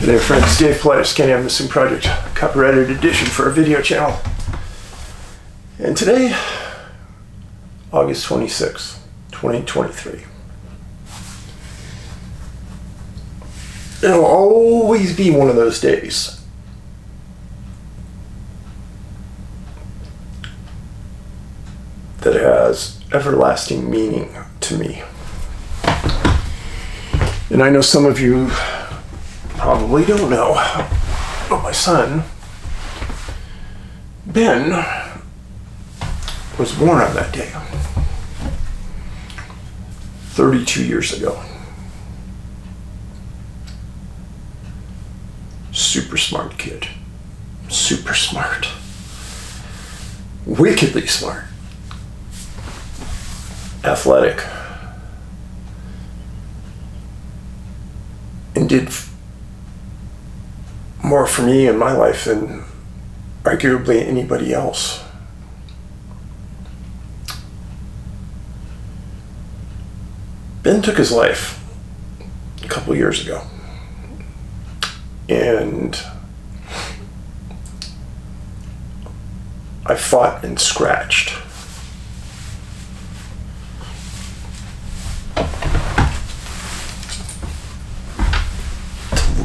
Hey there friends, Dave Paulides, CanAm Missing Project, copyrighted edition for our video channel. And today, August 26th, 2023. It'll always be one of those days that has everlasting meaning to me. And I know some of you probably don't know, but my son, Ben, was born on that day, 32 years ago. Super smart kid. Super smart. Wickedly smart. Athletic. And did more for me in my life than arguably anybody else. Ben took his life a couple years ago. And I fought and scratched. To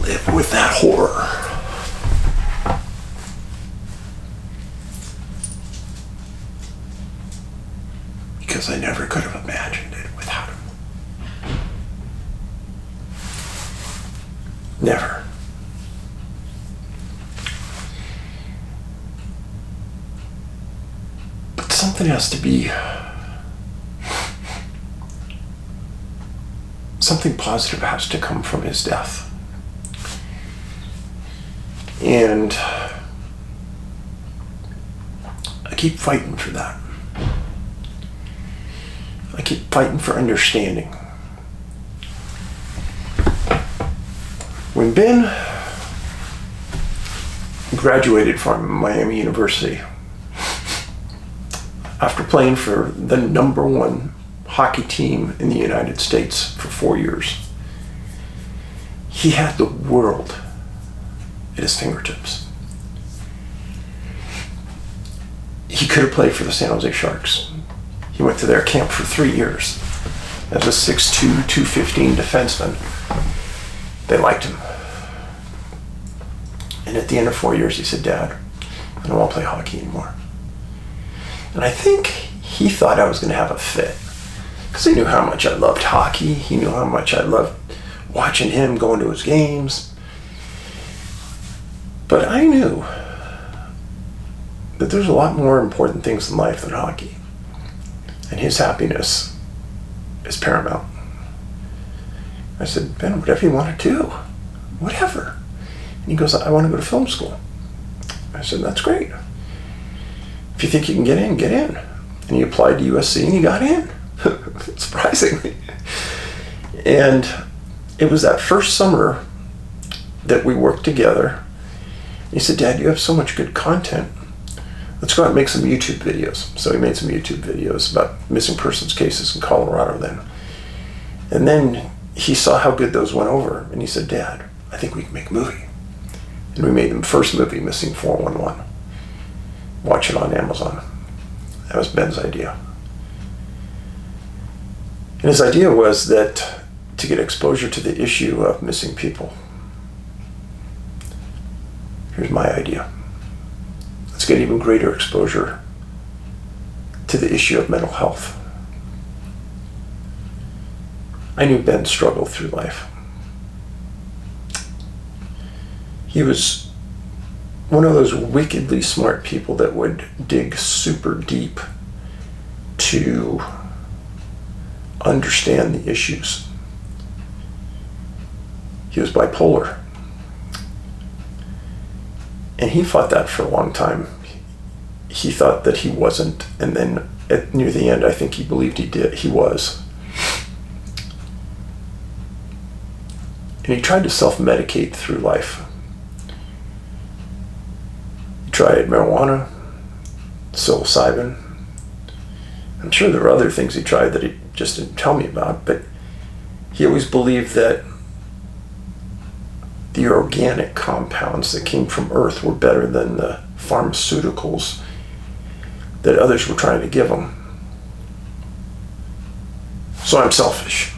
live with that horror. Because I never could have imagined it without him. Never. Something has to be, something positive has to come from his death. And I keep fighting for that. I keep fighting for understanding. When Ben graduated from Miami University, after playing for the #1 hockey team in the United States for 4 years, he had the world at his fingertips. He could have played for the San Jose Sharks. He went to their camp for 3 years as a 6'2", 215 defenseman. They liked him. And at the end of 4 years, he said, "Dad, I don't want to play hockey anymore." And I think he thought I was going to have a fit, because he knew how much I loved hockey. He knew how much I loved watching him, going to his games. But I knew that there's a lot more important things in life than hockey. And his happiness is paramount. I said, "Ben, whatever you want to do, whatever." And he goes, "I want to go to film school." I said, "That's great. If you think you can get in, get in." And he applied to USC and he got in, surprisingly. And it was that first summer that we worked together. He said, "Dad, you have so much good content. Let's go out and make some YouTube videos." So he made some YouTube videos about missing persons cases in Colorado then. And then he saw how good those went over. And he said, "Dad, I think we can make a movie." And we made the first movie, Missing 411. Watch it on Amazon. That was Ben's idea. And his idea was that to get exposure to the issue of missing people. Here's my idea. Let's get even greater exposure to the issue of mental health. I knew Ben struggled through life. He was one of those wickedly smart people that would dig super deep to understand the issues. He was bipolar. And he fought that for a long time. He thought that he wasn't, and then near the end, I think he believed he was. And he tried to self-medicate through life. He tried marijuana, psilocybin. I'm sure there were other things he tried that he just didn't tell me about, but he always believed that the organic compounds that came from Earth were better than the pharmaceuticals that others were trying to give them. So I'm selfish.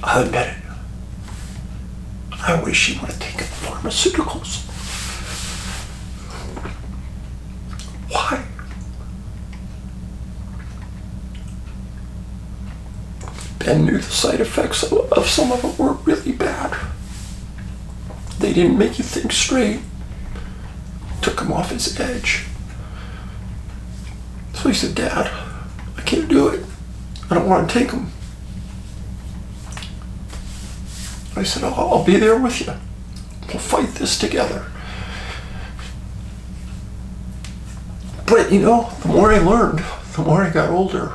I'll admit it. I wish he would have taken pharmaceuticals. Why? Ben knew the side effects of some of them were really bad. They didn't make you think straight. Took him off his edge. So he said, Dad, I can't do it. I don't want to take them. I said, I'll be there with you. We'll fight this together. But you know, the more I learned, the more I got older,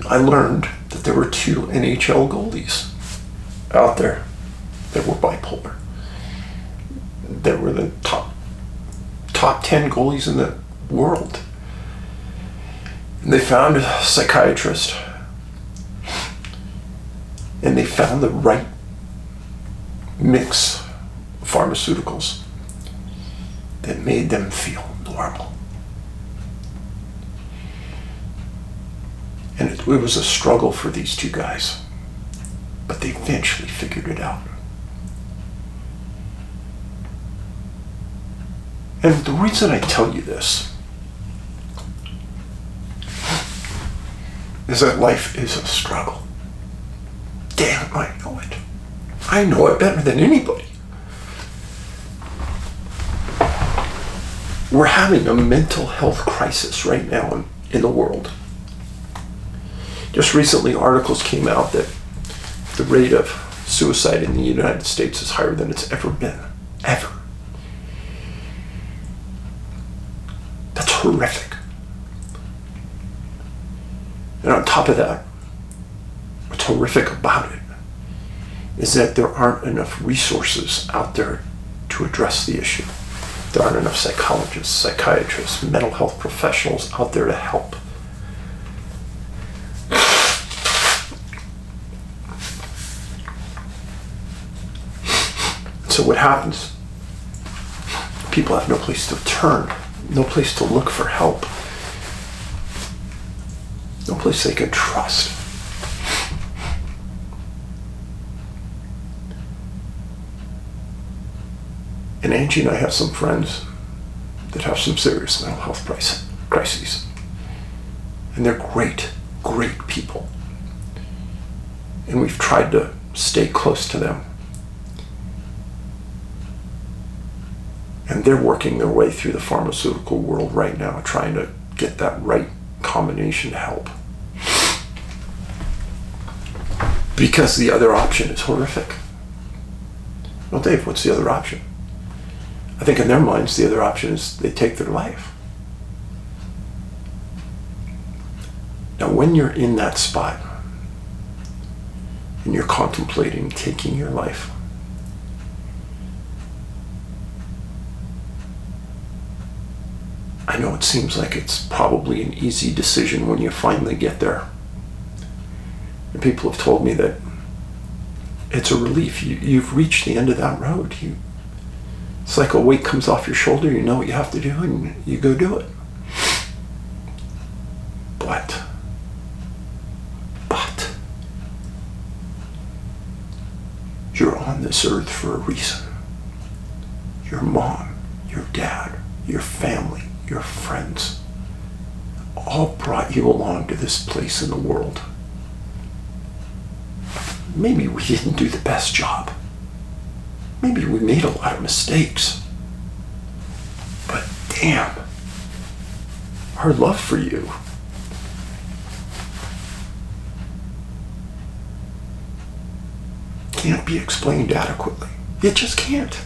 I learned that there were 2 NHL goalies out there that were bipolar. They were the top 10 goalies in the world. And they found a psychiatrist, and they found the right mix of pharmaceuticals that made them feel normal. And it was a struggle for these 2 guys, but they eventually figured it out. And the reason I tell you this is that life is a struggle. Damn, I know it. I know it better than anybody. We're having a mental health crisis right now in the world. Just recently, articles came out that the rate of suicide in the United States is higher than it's ever been. Ever. That's horrific. And on top of that, what's horrific about it is that there aren't enough resources out there to address the issue. There aren't enough psychologists, psychiatrists, mental health professionals out there to help. So what happens? People have no place to turn, no place to look for help, no place they can trust. And Angie and I have some friends that have some serious mental health crises. And they're great, great people. And we've tried to stay close to them. And they're working their way through the pharmaceutical world right now, trying to get that right combination to help. Because the other option is horrific. Well, Dave, what's the other option? I think in their minds, the other option is they take their life. Now, when you're in that spot and you're contemplating taking your life, I know it seems like it's probably an easy decision when you finally get there. And people have told me that it's a relief. You've reached the end of that road. It's like a weight comes off your shoulder, you know what you have to do, and you go do it. But, you're on this earth for a reason. Your mom, your dad, your family, your friends, all brought you along to this place in the world. Maybe we didn't do the best job. Maybe we made a lot of mistakes. But damn, our love for you can't be explained adequately. It just can't.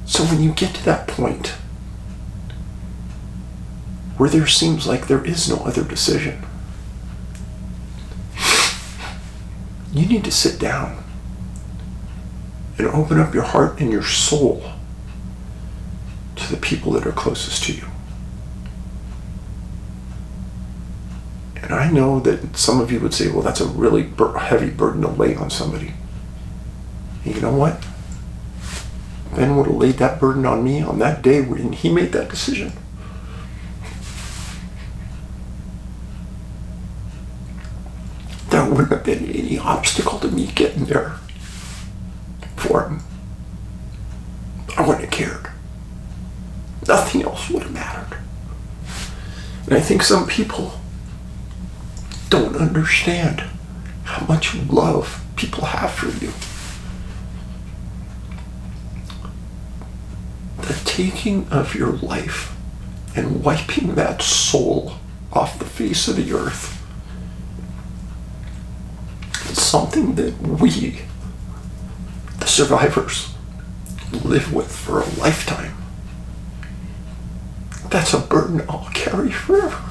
So when you get to that point where there seems like there is no other decision, you need to sit down and open up your heart and your soul to the people that are closest to you. And I know that some of you would say, well, that's a really heavy burden to lay on somebody. And you know what? Ben would have laid that burden on me on that day when he made that decision. There wouldn't have been any obstacle to me getting there for him. I wouldn't have cared. Nothing else would have mattered. And I think some people don't understand how much love people have for you. The taking of your life and wiping that soul off the face of the earth is something that we, the survivors, live with for a lifetime. That's a burden I'll carry forever.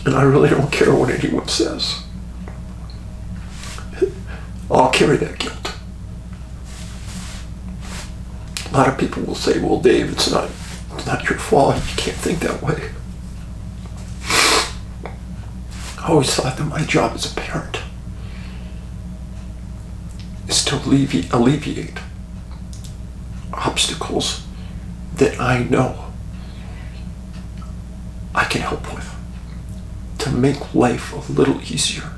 And I really don't care what anyone says. I'll carry that guilt. A lot of people will say, well, Dave, it's not your fault. You can't think that way. I always thought that my job as a parent is to alleviate obstacles that I know I can help with, to make life a little easier,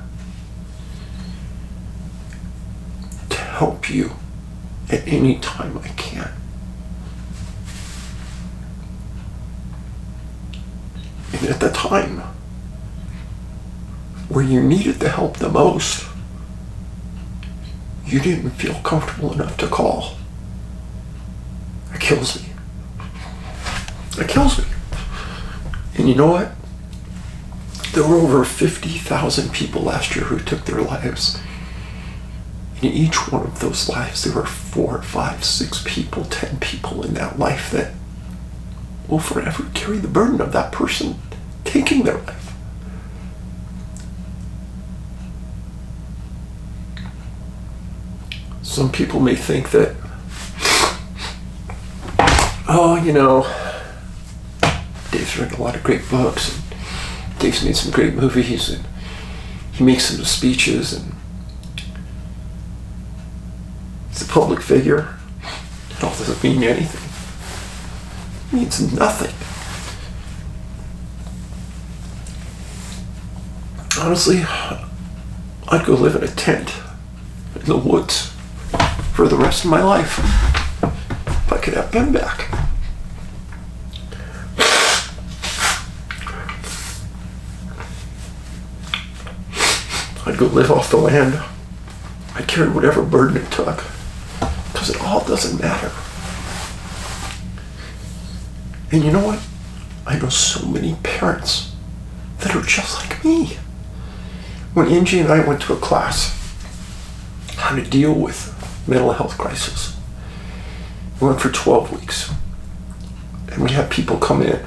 to help you at any time I can. And at the time where you needed the help the most, you didn't feel comfortable enough to call. It kills me. It kills me. And you know what? There were over 50,000 people last year who took their lives. In each one of those lives, there were 4, 5, 6 people, 10 people in that life that will forever carry the burden of that person taking their life. Some people may think that, oh, you know, Dave's written a lot of great books, and Dave's made some great movies, and he makes some speeches, and he's a public figure. It all doesn't mean anything. It means nothing. Honestly, I'd go live in a tent in the woods for the rest of my life if I could have Ben back. I'd go live off the land. I'd carry whatever burden it took, because it all doesn't matter. And you know what? I know so many parents that are just like me. When Angie and I went to a class how to deal with mental health crisis, we went for 12 weeks. And we had people come in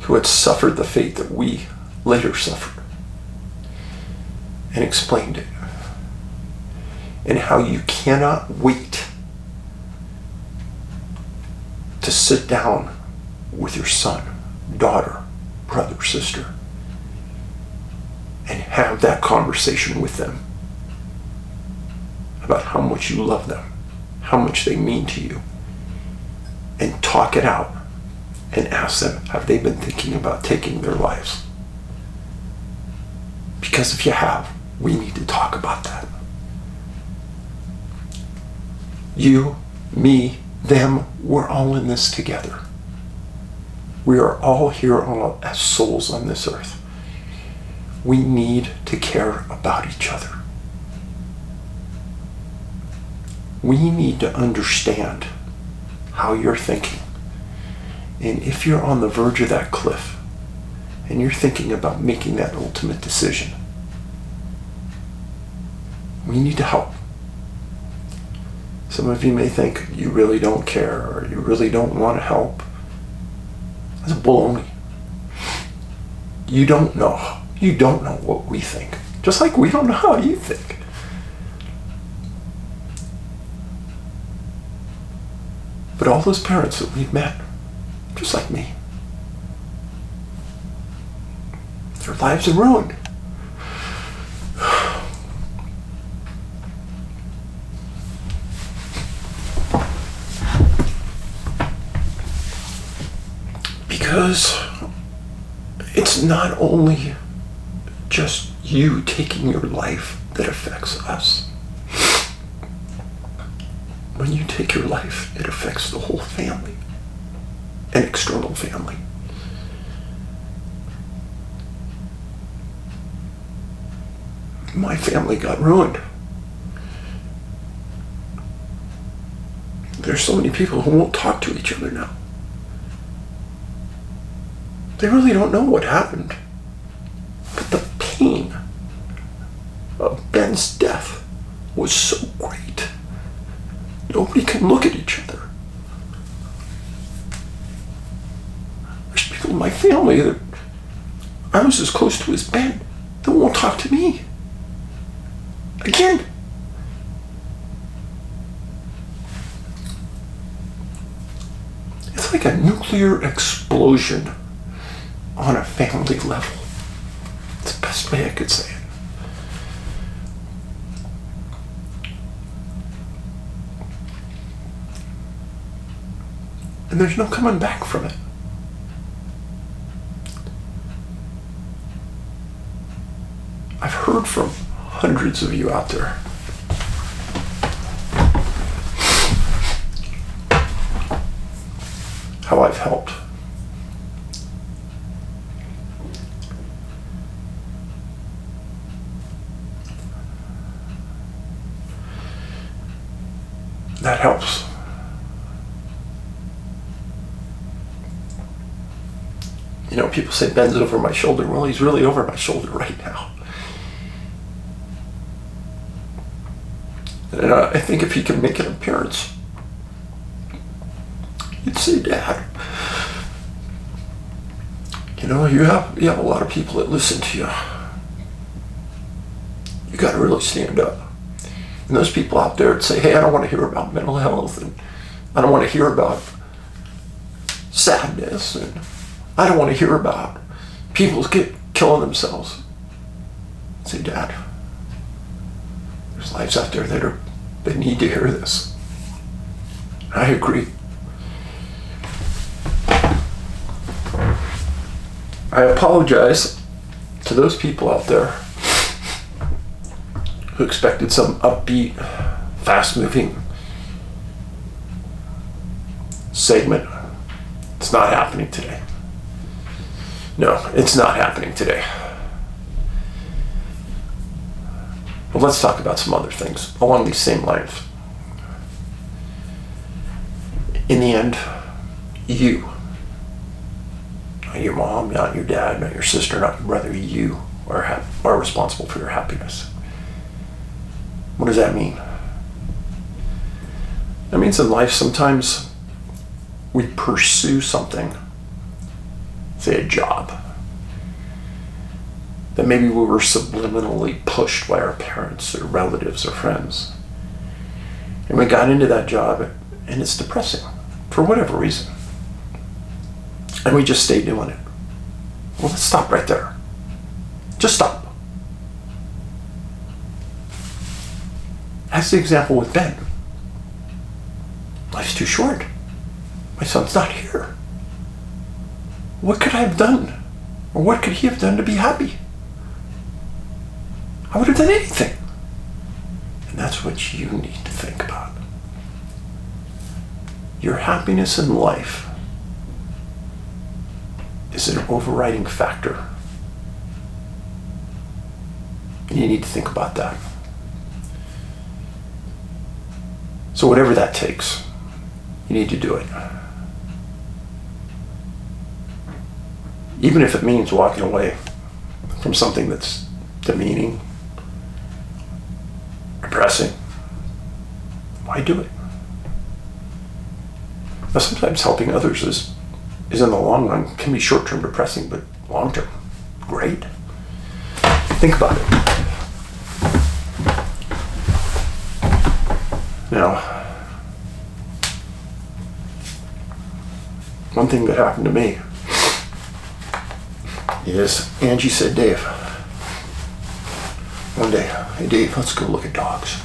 who had suffered the fate that we later suffered, and explained it. And how you cannot wait to sit down with your son, daughter, brother, sister, and have that conversation with them about how much you love them, how much they mean to you, and talk it out and ask them, have they been thinking about taking their lives? Because if you have, we need to talk about that. You, me, them, we're all in this together. We are all here as souls on this earth. We need to care about each other. We need to understand how you're thinking. And if you're on the verge of that cliff and you're thinking about making that ultimate decision, we need to help. Some of you may think you really don't care or you really don't want to help. That's baloney. You don't know. You don't know what we think. Just like we don't know how you think. But all those parents that we've met, just like me, Their lives are ruined. Because it's not only just you taking your life that affects us. When you take your life, it affects the whole family, an external family. My family got ruined. There's so many people who won't talk to each other now. They really don't know what happened. But the pain of Ben's death was so great. Nobody can look at each other. There's people in my family that I was as close to as Ben that won't talk to me. Again. It's like a nuclear explosion on a family level. It's the best way I could say it. And there's no coming back from it. I've heard from hundreds of you out there. How I've helped. That helps. You know, people say Ben's over my shoulder. Well, he's really over my shoulder right now. And I think if he can make an appearance, he'd say, Dad, you know, you have a lot of people that listen to you. You got to really stand up. And those people out there that say, hey, I don't want to hear about mental health, and I don't want to hear about sadness, and I don't want to hear about people killing themselves. Say, Dad, there's lives out there that need to hear this. I agree. I apologize to those people out there who expected some upbeat, fast-moving segment. It's not happening today. No, it's not happening today. But let's talk about some other things along these same lines. In the end, you, not your mom, not your dad, not your sister, not your brother, you are responsible for your happiness. What does that mean? That means in life sometimes we pursue something, say a job, that maybe we were subliminally pushed by our parents or relatives or friends. And we got into that job and it's depressing for whatever reason. And we just stay doing it. Well, let's stop right there. Just stop. That's the example with Ben. Life's too short. My son's not here. What could I have done? Or what could he have done to be happy? I would have done anything. And that's what you need to think about. Your happiness in life is an overriding factor. And you need to think about that. So whatever that takes, you need to do it. Even if it means walking away from something that's demeaning, depressing, why do it? Now sometimes helping others is in the long run can be short-term depressing, but long-term, great. Think about it. Now, one thing that happened to me is Angie said, Dave, one day, hey Dave, let's go look at dogs.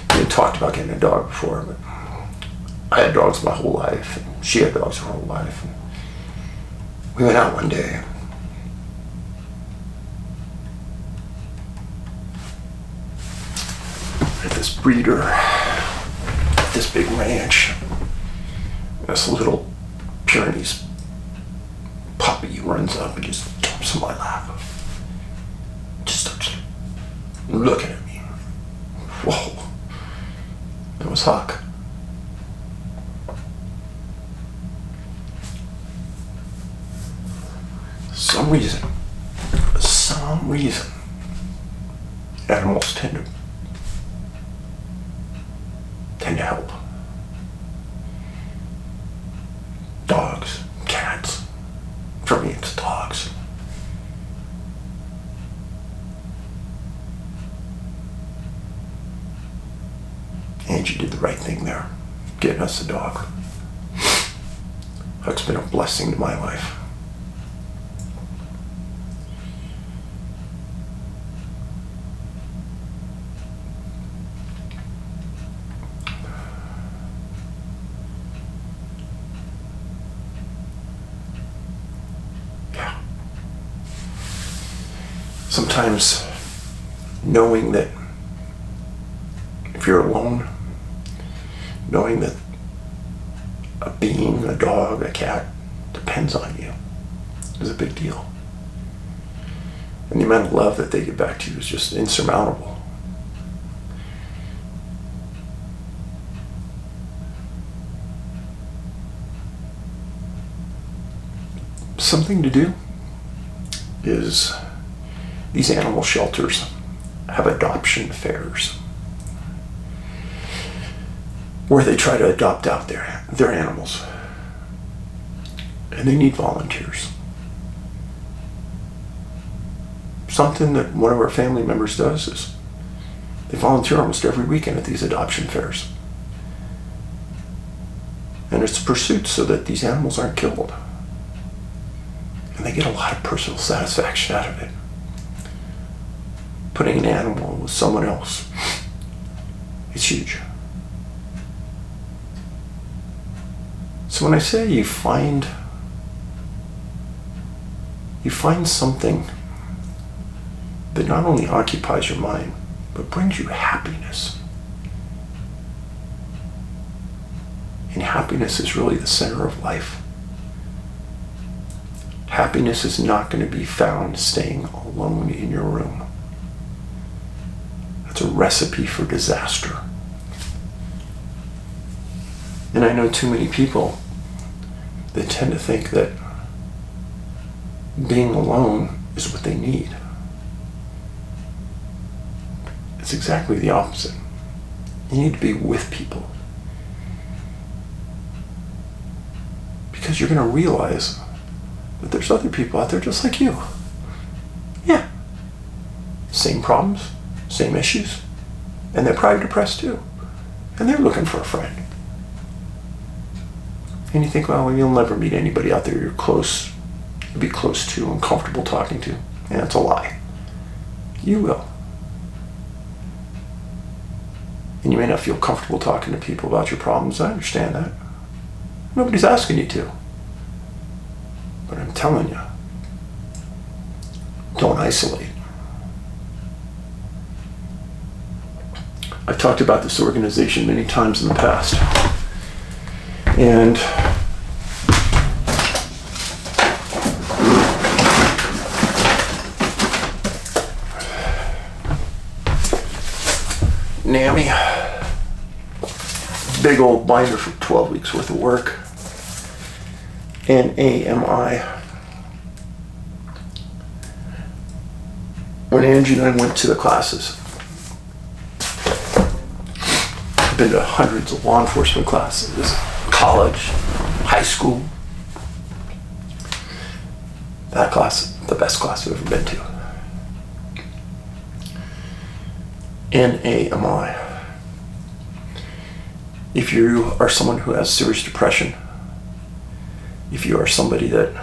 We had talked about getting a dog before, but I had dogs my whole life, and she had dogs her whole life. And we went out one day. At this breeder, this big ranch, this little Pyrenees puppy runs up and just jumps in my lap. Just starts looking at me. Whoa. It was Huck. Some reason, animals tend to help. Dogs, cats. For me, it's dogs. Angie did the right thing there, getting us a dog. Huck's been a blessing to my life. Sometimes knowing that if you're alone, knowing that a being, a dog, a cat, depends on you is a big deal. And the amount of love that they give back to you is just insurmountable. Something to do is these animal shelters have adoption fairs where they try to adopt out their animals. And they need volunteers. Something that one of our family members does is they volunteer almost every weekend at these adoption fairs. And it's a pursuit so that these animals aren't killed. And they get a lot of personal satisfaction out of it. Putting an animal with someone else, it's huge. So when I say you find something that not only occupies your mind, but brings you happiness. And happiness is really the center of life. Happiness is not going to be found staying alone in your room. It's a recipe for disaster. And I know too many people that tend to think that being alone is what they need. It's exactly the opposite. You need to be with people. Because you're going to realize that there's other people out there just like you. Yeah. Same problems. Same issues, and they're probably depressed too, and they're looking for a friend. And you think, well, you'll never meet anybody out there you'll be close to and comfortable talking to. And that's a lie. You will. And you may not feel comfortable talking to people about your problems. I understand that. Nobody's asking you to. But I'm telling you, don't isolate. I've talked about this organization many times in the past. And NAMI, big old binder for 12 weeks worth of work. NAMI. When Angie and I went to the classes, I've been to hundreds of law enforcement classes, college, high school. That class, the best class I've ever been to. NAMI. If you are someone who has serious depression, if you are somebody that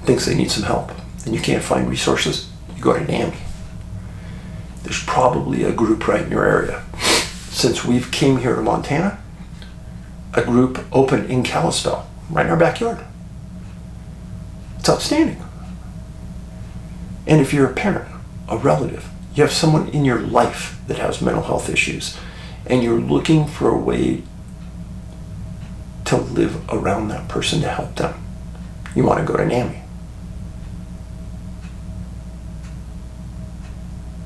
thinks they need some help and you can't find resources, you go to NAMI. There's probably a group right in your area. Since we've came here to Montana, a group opened in Kalispell, right in our backyard. It's outstanding. And if you're a parent, a relative, you have someone in your life that has mental health issues, and you're looking for a way to live around that person to help them, you want to go to NAMI.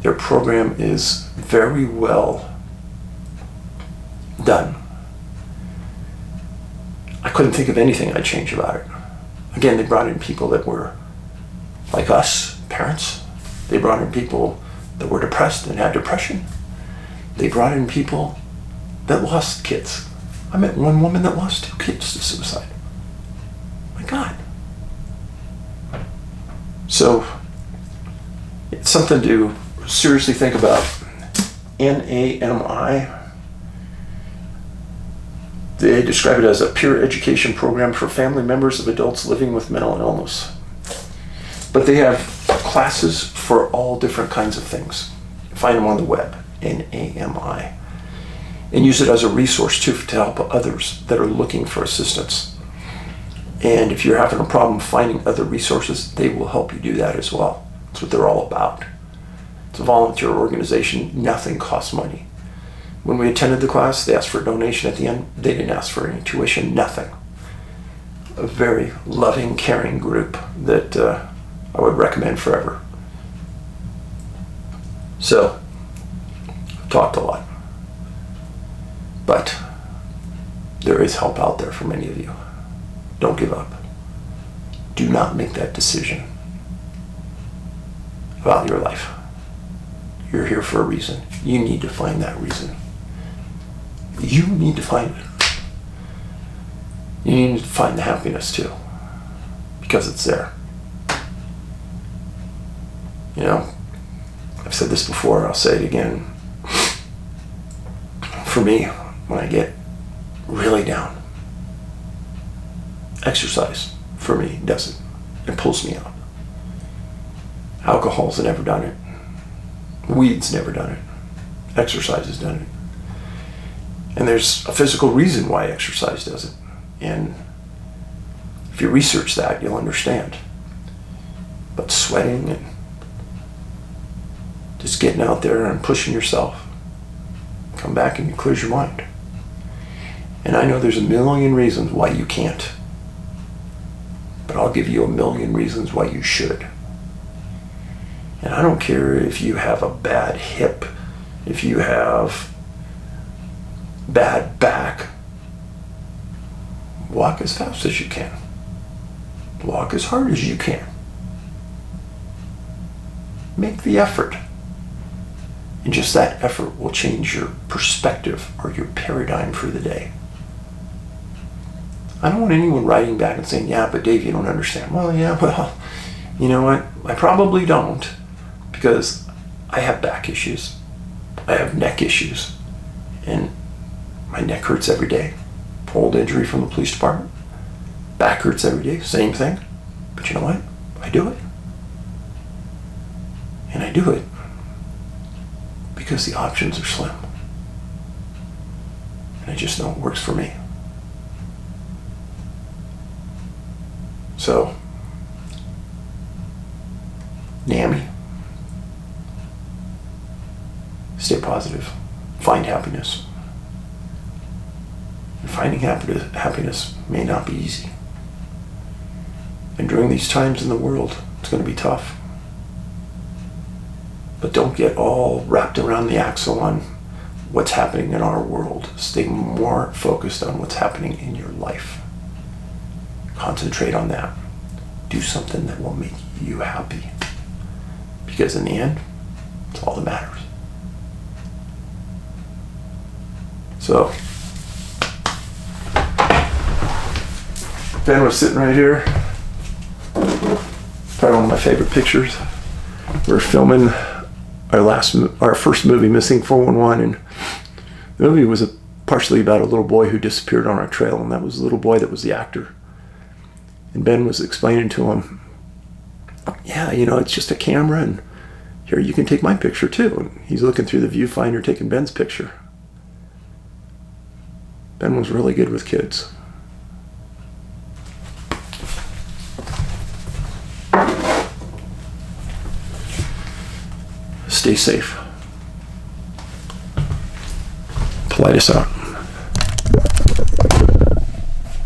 Their program is very well done. I couldn't think of anything I'd change about it. Again, they brought in people that were like us, parents. They brought in people that were depressed and had depression. They brought in people that lost kids. I met one woman that lost 2 kids to suicide. My God. So it's something to seriously think about. NAMI. They describe it as a peer education program for family members of adults living with mental illness. But they have classes for all different kinds of things. Find them on the web, NAMI. And use it as a resource too to help others that are looking for assistance. And if you're having a problem finding other resources, they will help you do that as well. That's what they're all about. It's a volunteer organization. Nothing costs money. When we attended the class, they asked for a donation at the end. They didn't ask for any tuition, nothing. A very loving, caring group that I would recommend forever. So, I've talked a lot. But there is help out there for many of you. Don't give up. Do not make that decision about your life. You're here for a reason. You need to find that reason. You need to find it. You need to find the happiness too, because it's there. You know, I've said this before, I'll say it again. For me, when I get really down, exercise, for me, does it. It pulls me out. Alcohol's never done it. Weed's never done it. Exercise has done it. And there's a physical reason why exercise does it. And if you research that, you'll understand. But sweating and just getting out there and pushing yourself, come back and it clears your mind. And I know there's a million reasons why you can't. But I'll give you a million reasons why you should. And I don't care if you have a bad hip, if you have bad back. Walk as fast as you can. Walk as hard as you can. Make the effort. And just that effort will change your perspective or your paradigm for the day. I don't want anyone writing back and saying, yeah, but Dave, you don't understand. Well, yeah, well, you know what? I probably don't, because I have back issues. I have neck issues. And my neck hurts every day. Old injury from the police department. Back hurts every day. Same thing. But you know what? I do it. And I do it because the options are slim. And I just know it works for me. So, NAMI. Stay positive. Find happiness. And finding happiness may not be easy. And during these times in the world, it's going to be tough. But don't get all wrapped around the axle on what's happening in our world. Stay more focused on what's happening in your life. Concentrate on that. Do something that will make you happy. Because in the end, it's all that matters. So, Ben was sitting right here. Probably one of my favorite pictures. We're filming our first movie, Missing 411, and the movie was partially about a little boy who disappeared on our trail, and that was the little boy that was the actor. And Ben was explaining to him yeah, it's just a camera, and here, you can take my picture too. And he's looking through the viewfinder taking Ben's picture. Ben was really good with kids. Stay safe. Paulides out.